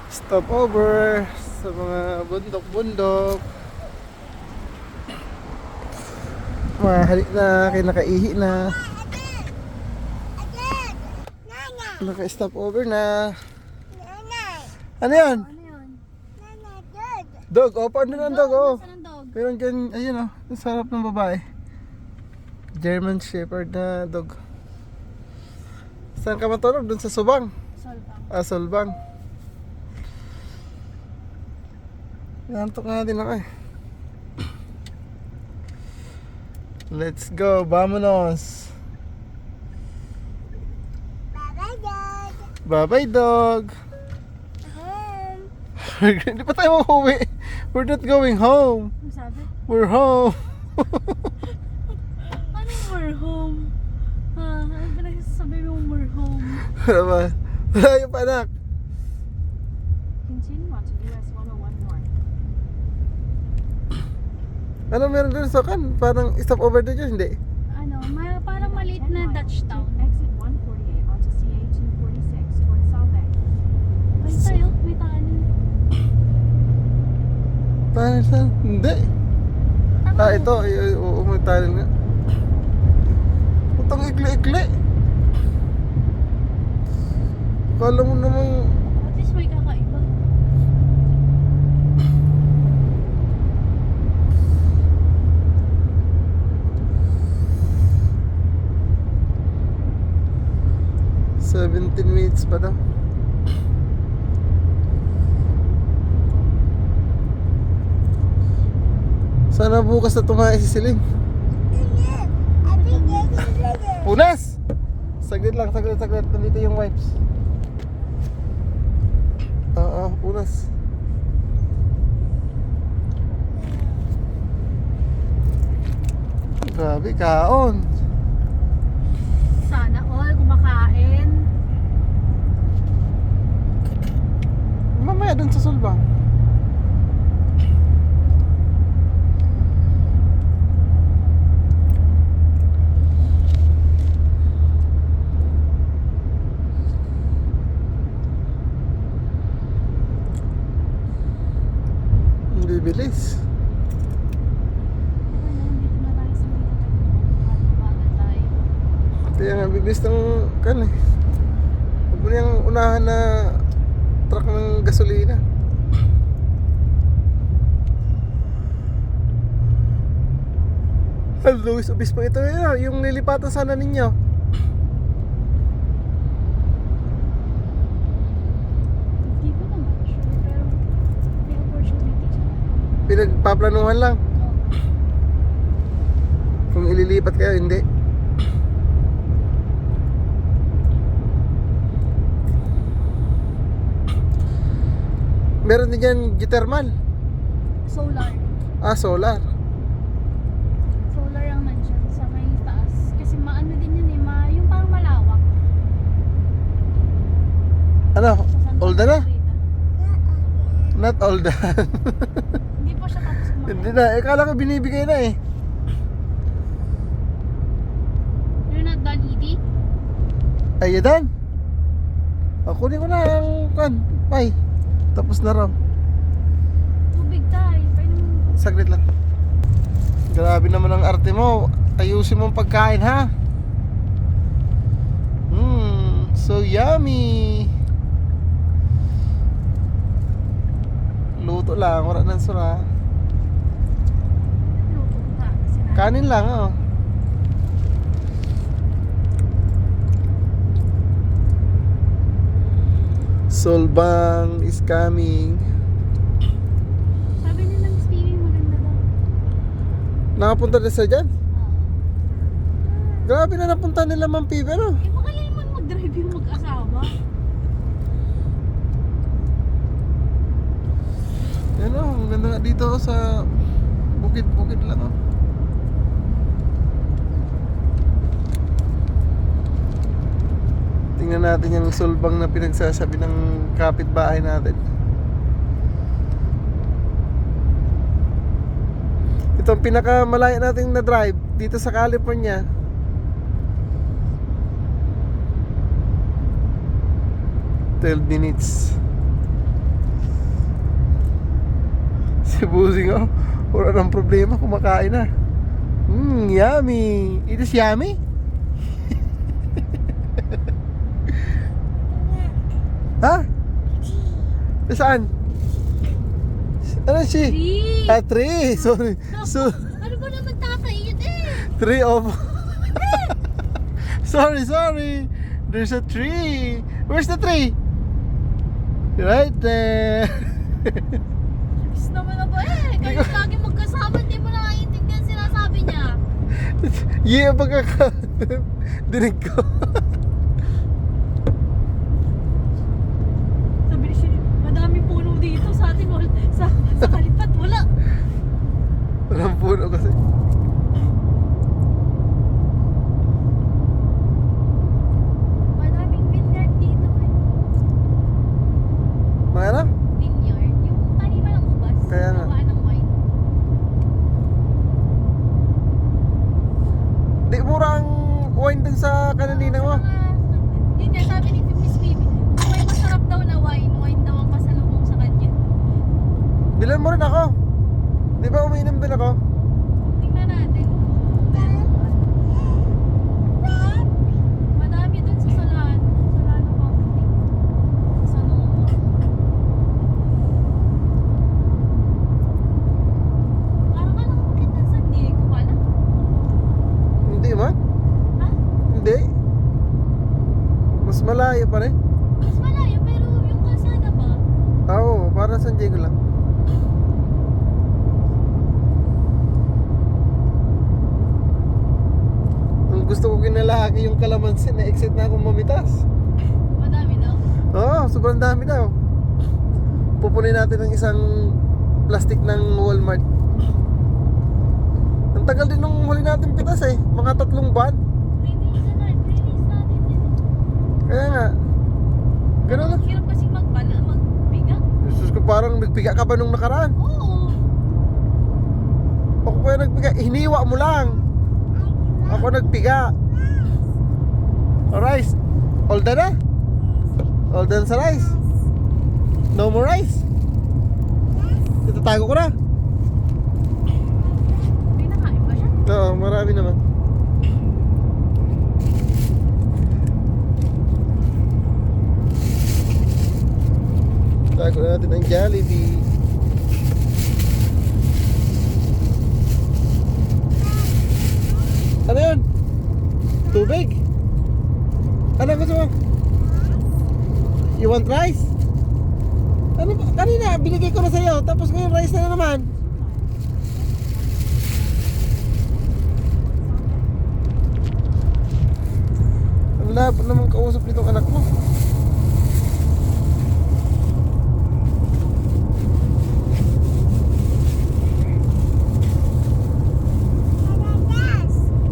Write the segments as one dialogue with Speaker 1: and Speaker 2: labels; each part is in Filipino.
Speaker 1: Stop over sa mga bundok-bundok. Mahali na, kinakaihi na. Naka-stop over na. Ano yan?
Speaker 2: Ano yun?
Speaker 1: Dog, oh, paano na dog, oh.
Speaker 2: Nasaan ang dog?
Speaker 1: Pero dyan, ayun oh, sa harap ng babae. German Shepherd na dog. Saan ka matulog? Doon sa Subang?
Speaker 2: Solbang.
Speaker 1: Ah, Solbang. Nantok nga din ako eh. Let's go, vamonos.
Speaker 2: Bye-bye, dog.
Speaker 1: Bye-bye, dog.
Speaker 2: Home.
Speaker 1: Hindi pa tayo mauwi. We're not going home.
Speaker 2: Ang sabi?
Speaker 1: We're home.
Speaker 2: Anong we're home? Ha? Ano ba nagsasabi mong we're home?
Speaker 1: Wala ba? Wala yung panak.
Speaker 2: Continue on to US 101 North.
Speaker 1: Ano meron doon sa kan? Parang stop over doon yun, hindi?
Speaker 2: Ano, parang maliit na Dutch town.
Speaker 3: Exit 148 onto CA 246 towards Salveig.
Speaker 2: Ay tayo, may tahanan.
Speaker 1: Parang saan? Hindi. Ah, ito. Oo, may talent nga. Itong ikli-ikli. Kala mo namang...
Speaker 2: At least may kakaiba.
Speaker 1: minutes pa daw. Sana bukas na tumae si Celine. Punas! Saglit lang, saglit. Nandito yung wipes. Oo, punas. Grabe, kaon.
Speaker 2: Sana all kumakain.
Speaker 1: Mamaya dun sa Sulbang. Bibilis.
Speaker 2: Dito na tayo sa may bagal tayo.
Speaker 1: Kaya nga bibilis ng kan eh. Huwag mo niyang unahan na truck ng gasolina. Luis Obispo ito yun, yung lilipatan sana ninyo.
Speaker 2: Hindi ko naman sure, pero may opportunity siya.
Speaker 1: Pinagpaplanuhan lang.
Speaker 2: Oo.
Speaker 1: Kung ililipat kayo, hindi. Meron din dyan geothermal.
Speaker 2: Solar.
Speaker 1: Ah, solar.
Speaker 2: Solar ang nandyan sa may taas. Kasi maano din yun eh, yung parang malawak.
Speaker 1: Ano?
Speaker 2: Sa Santa
Speaker 1: All done na?
Speaker 2: Margarita.
Speaker 1: Not all done.
Speaker 2: Hindi pa siya tapos kumain.
Speaker 1: Hindi na. Eh, kala ko binibigay na eh.
Speaker 2: You're not done eating?
Speaker 1: Ay, you done? Kunin ko na ang kan. Bye. Tapos na raw.
Speaker 2: Tubig tayo. Pwede mo.
Speaker 1: Saglit lang. Grabe naman ang arte mo. Ayusin mo ang pagkain, ha? So yummy. Luto lang, wala nang sura.
Speaker 2: Luto ka. Kasi na.
Speaker 1: Kanin lang, oh. Solbang is coming.
Speaker 2: Sabi nila Miss Piwi maganda daw.
Speaker 1: Nakapunta na sa dyan?
Speaker 2: Ah.
Speaker 1: Grabe na napunta nila Ma'am Pibe, ano?
Speaker 2: Eh magaling man mag-drive yung mag-asawa.
Speaker 1: Yan o, ang ganda nga dito sa bukid-bukid lang o. Tingnan natin yung sulbang na pinagsasabi ng kapitbahay natin. Ito ang pinakamalaya nating na drive dito sa California. ...12 minutes. Si Busing oh. Wala nang problema, kumakain na. Yummy. It is yummy? Ha? Saan? Ano si?
Speaker 2: 3.
Speaker 1: 3. Sorry. So,
Speaker 2: Ano ba naman tatay yun
Speaker 1: 3 of... sorry. There's a tree. Where's the tree? Right there.
Speaker 2: Gusto naman na ba Kayo lagi magkasama, hindi mo nakaiintindihan sinasabi niya.
Speaker 1: Yeah, pagkaka... dinig ko.
Speaker 2: Sabi ni siya, madaming puno dito sa atin. Sa kalipat, wala.
Speaker 1: Walang puno kasi.
Speaker 2: Madaming vineyard dito
Speaker 1: Mga ano?
Speaker 2: Vineyard? Yung taniman ng ubas.
Speaker 1: Kaya nga.
Speaker 2: Gawaan ng wine.
Speaker 1: Di murang wine dun sa kananina mo.
Speaker 2: Yun nga, sabi ni Miss Bibi, may masarap daw na wine. Wine daw ang pasalubong sa kanya.
Speaker 1: Bilan mo rin ako. Di ba umiinom din ako?
Speaker 2: Tingnan natin. Madami dun sa Solano. Solano County. Sonoma. Parang ka lang umakit ng San Diego pala.
Speaker 1: Hindi man.
Speaker 2: Ha?
Speaker 1: Hindi. Mas malayo pa rin.
Speaker 2: Mas malayo pero yung kalsada ba?
Speaker 1: Oo, para San Diego lang. Ang gusto ko kinalaki yung kalamansi, na-excite na akong mamitas.
Speaker 2: Madami daw.
Speaker 1: Oo, sobrang dami daw. Pupunin natin ng isang plastic ng Walmart. Ang tagal din nung huli natin pitas eh. Mga 3 buwan.
Speaker 2: Release natin din.
Speaker 1: Kaya nga. Ganun lang.
Speaker 2: Ang hirap kasi magbiga.
Speaker 1: Jesus ko, parang nagpiga ka ba nung nakaraan?
Speaker 2: Oo.
Speaker 1: Ako kaya nagpiga, hiniwa mo lang. Ako nagpiga. Rice. All done na? All done sa rice? No more rice? Itatago ko na.
Speaker 2: May nakain ba siya?
Speaker 1: Oo, marami naman. Tago na natin ang Jollibee. Ano yun? Tubig? Ano gusto mo? You want rice? Ano ba? Kanina, binigay ko na sa'yo. Tapos ngayon, rice na naman. Ang labo naman kausap nitong anak mo.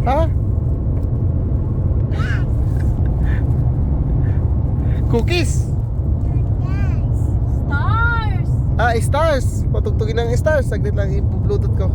Speaker 1: Ha? Cookies?
Speaker 2: Stars!
Speaker 1: Ah, stars. Patugtugin ng stars. Saglit lang, i-bluetooth ko.